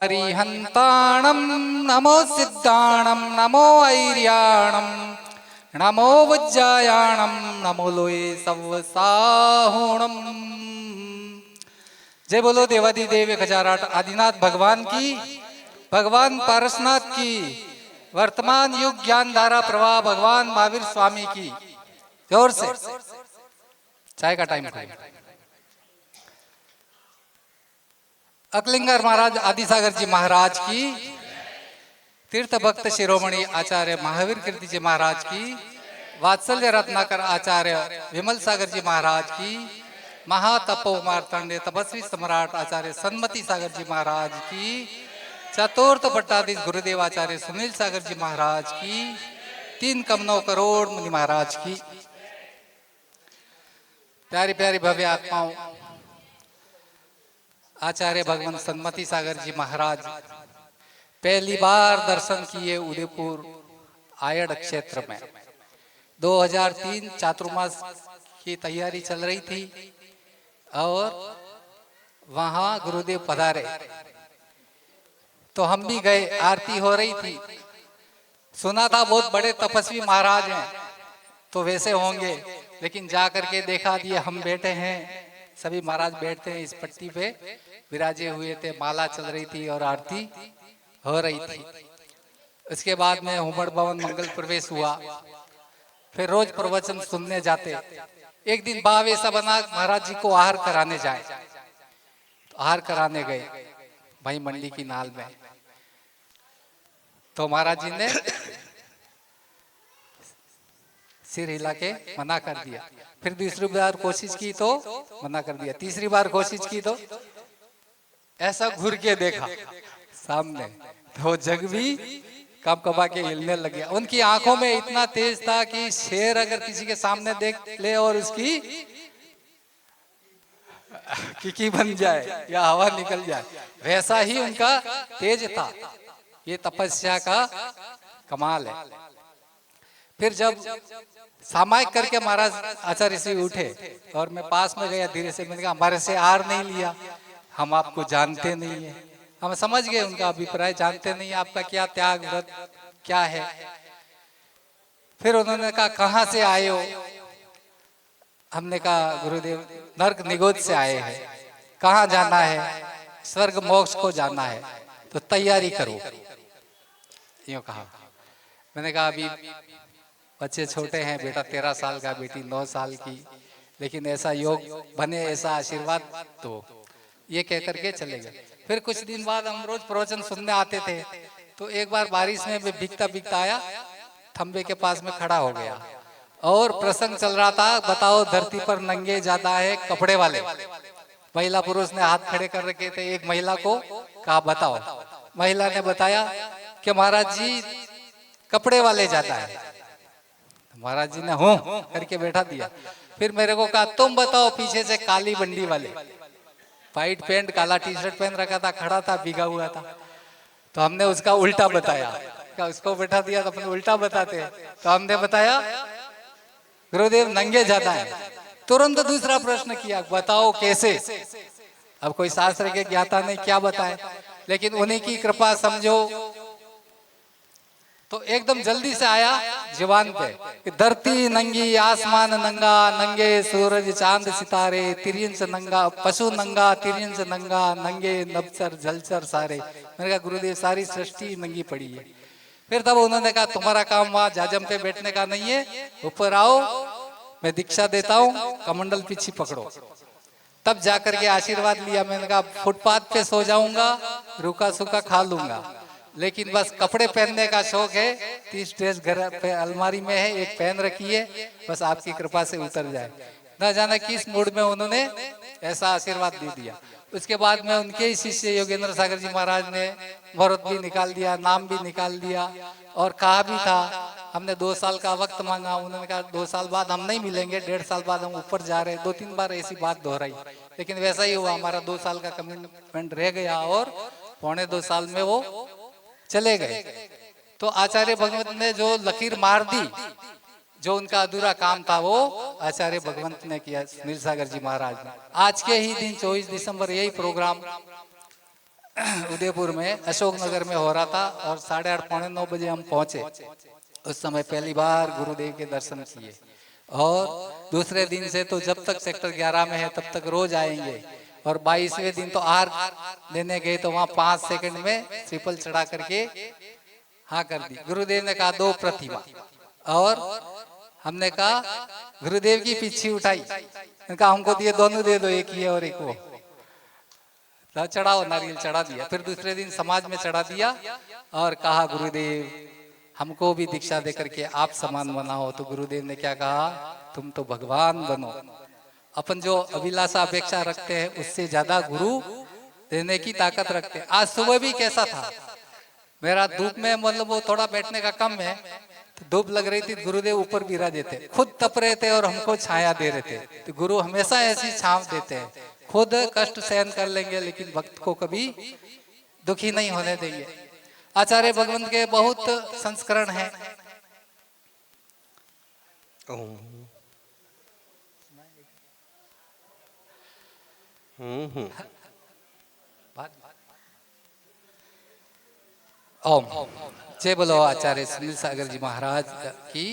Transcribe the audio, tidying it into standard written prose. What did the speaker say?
हरिहंताणं नमो सिद्धाणं नमो ऐर्याणं नमो वज्जायाणं नमो लोये सवसाहुणं। जय बोलो देवादिदेव खजाराट आदिनाथ भगवान की, भगवान पारसनाथ की, वर्तमान युग ज्ञान धारा प्रवाह भगवान महावीर स्वामी की। जोर से चाय का टाइम है। अकलिंगर महाराज आदिसागर जी महाराज की, तीर्थ भक्त शिरोमणि आचार्य महावीर कीर्ति जी महाराज की, वात्सल्य रत्नाकर आचार्य विमल सागर जी महाराज की, महातपो मार्तंड तपस्वी सम्राट आचार्य सन्मति सागर जी महाराज की, चतुर्थ पट्टाधीश गुरुदेव आचार्य सुनील सागर जी महाराज की, 3 कमनों करोड़ मुनि महाराज की। प्यारी प्यारी भव्य आत्माओं, आचार्य भगवान सन्मति सागर जी महाराज पहली बार दर्शन किए उदयपुर आयड़ क्षेत्र में। 2003 चातुर्मास की तैयारी चल रही थी और वहां गुरुदेव पधारे तो हम भी गए। आरती हो रही थी, सुना था बहुत बड़े तपस्वी महाराज हैं तो वैसे होंगे, लेकिन जाकर के देखा दिए हम बैठे हैं, सभी महाराज बैठते हैं इस पट्टी पे विराजे हुए थे, माला चल रही थी और आरती हो रही थी। उसके बाद में हुमड़ भवन मंगल प्रवेश हुआ, फिर रोज प्रवचन सुनने जाते। एक दिन भाव ऐसा बना महाराज जी को आहार कराने जाए, तो आहार कराने गए भाई मंडी की नाल में। तो महाराज जी ने सिर हिला के मना कर दिया। फिर दूसरी बार कोशिश की तो मना कर दिया, तीसरी बार कोशिश की तो ऐसा घूर के देखा सामने, तो जग भी कब कबा के हिलने लग गया। उनकी आंखों में इतना तेज था कि शेर अगर किसी के सामने देख ले और उसकी किकी बन जाए या हवा निकल जाए, वैसा ही उनका तेज था। ये तपस्या का कमाल है। फिर जब सामायिक करके महाराज आचार्य से उठे और मैं पास में गया, धीरे से मैंने कहा हमारे से आर नहीं लिया, हम आपको जानते नहीं है। हम समझ गए उनका अभिप्राय, जानते नहीं आपका क्या त्याग व्रत क्या है। फिर उन्होंने कहा कहाँ से आए हो? हमने कहा गुरुदेव नर्क निगोद से आए हैं। कहाँ जाना है? स्वर्ग मोक्ष को जाना है, तो तैयारी करो, यूं कहा। मैंने कहा अभी बच्चे छोटे हैं, बेटा 13 साल का, बेटी 9 साल की, लेकिन ऐसा योग बने, ऐसा आशीर्वाद दो, ये कह करके चले गए। फिर कुछ दिन बाद हम रोज प्रवचन सुनने आते थे, तो एक बार बारिश में मैं भीगता भीगता आया, थंबे के पास में खड़ा हो गया और प्रसंग चल रहा था, बताओ धरती पर नंगे ज्यादा है कपड़े वाले। महिला पुरुष ने हाथ खड़े कर रखे थे। एक महिला को कहा बताओ, महिला ने बताया कि महाराज जी कपड़े वाले ज्यादा है। महाराज जी ने हो करके बैठा दिया। फिर मेरे को कहा तुम बताओ, पीछे से काली बंडी वाले, व्हाइट पैंट काला टी शर्ट पहन रखा था, खड़ा था, भीगा हुआ था। तो हमने उसका उल्टा बताया, क्या उसको बैठा दिया तो अपने उल्टा बताते। तो हमने बताया गुरुदेव नंगे ज्यादा है। तुरंत दूसरा प्रश्न किया, बताओ कैसे? अब कोई शास्त्र के ज्ञाता ने क्या बताए, लेकिन उन्हीं की कृपा समझो तो एकदम जल्दी से आया जवान पे कि धरती नंगी, आसमान नंगा, नंगे सूरज चांद सितारे, तिरियन से नंगा, पशु नंगा, तिरियन से नंगा, नंगे नबचर जलचर सारे। मैंने कहा गुरुदेव सारी सृष्टि नंगी पड़ी है। फिर तब उन्होंने कहा तुम्हारा काम वहां जाजम पे बैठने का नहीं है, ऊपर आओ, मैं दीक्षा देता हूँ, कमंडल पीछे पकड़ो। तब जाकर के आशीर्वाद लिया। मैंने कहा फुटपाथ पे सो जाऊंगा, रूखा सूखा खा लूंगा, लेकिन बस कपड़े पहनने का शौक है। 30 ड्रेस घर पे अलमारी में है, एक पहन रखी है, बस आपकी कृपा से उतर जाए। न जाने किस मूड में उन्होंने ऐसा आशीर्वाद दे दिया। उसके बाद में उनके ही शिष्य योगेंद्र सागर जी महाराज ने मुहूर्त भी निकाल दिया, नाम भी निकाल दिया और कहा भी था। हमने 2 साल का वक्त मांगा, उन्होंने कहा 2 साल बाद हम नहीं मिलेंगे, 1.5 साल बाद हम ऊपर जा रहे हैं। 2-3 बार ऐसी बात दोहराई, लेकिन वैसा ही हुआ। हमारा 2 साल का कमिटमेंट रह गया और 1.25 साल में वो चले गए। तो आचार्य भगवंत ने जो लकीर मार दी, जो उनका अधूरा काम था वो आचार्य भगवंत ने किया, सुनील सागर जी महाराज ने। आज के ही दिन 24 दिसंबर यही प्रोग्राम उदयपुर में अशोकनगर में हो रहा था और 8:30 पौने 9 बजे हम पहुंचे। उस समय पहली बार गुरुदेव के दर्शन किए और दूसरे दिन से तो जब तक सेक्टर 11 में है तब तक रोज आएंगे। और 22वें दिन तो आर्घ देने गए तो वहां 5 सेकंड में ट्रिपल चढ़ा करके हाँ कर दी। गुरुदेव ने कहा 2 प्रतिमा और हमने कहा गुरुदेव की पीछे उठाई, कहा हमको दिए दोनों दे दो, एक ही है और एक वो। तो चढ़ाओ, नारियल चढ़ा दिया। फिर दूसरे दिन समाज में चढ़ा दिया और कहा गुरुदेव हमको भी दीक्षा दे करके आप समान बनाओ। तो गुरुदेव ने क्या कहा, तुम तो भगवान बनो। अपन जो अभिलाषा अपेक्षा रखते हैं उससे ज्यादा गुरु देने की ताकत रखते हैं। आज सुबह भी कैसा था, मेरा धूप में मतलब वो थोड़ा बैठने का कम है, तो धूप लग रही थी, गुरुदेव ऊपर विराजे थे, खुद तप रहे थे और हमको छाया दे रहे थे। तो गुरु हमेशा ऐसी छांव देते हैं, खुद कष्ट सहन कर लेंगे लेकिन भक्त को कभी दुखी नहीं होने देंगे। आचार्य भगवंत के बहुत संस्करण हैं। ओम। जय बोलो आचार्य सुनील सागर जी महाराज की।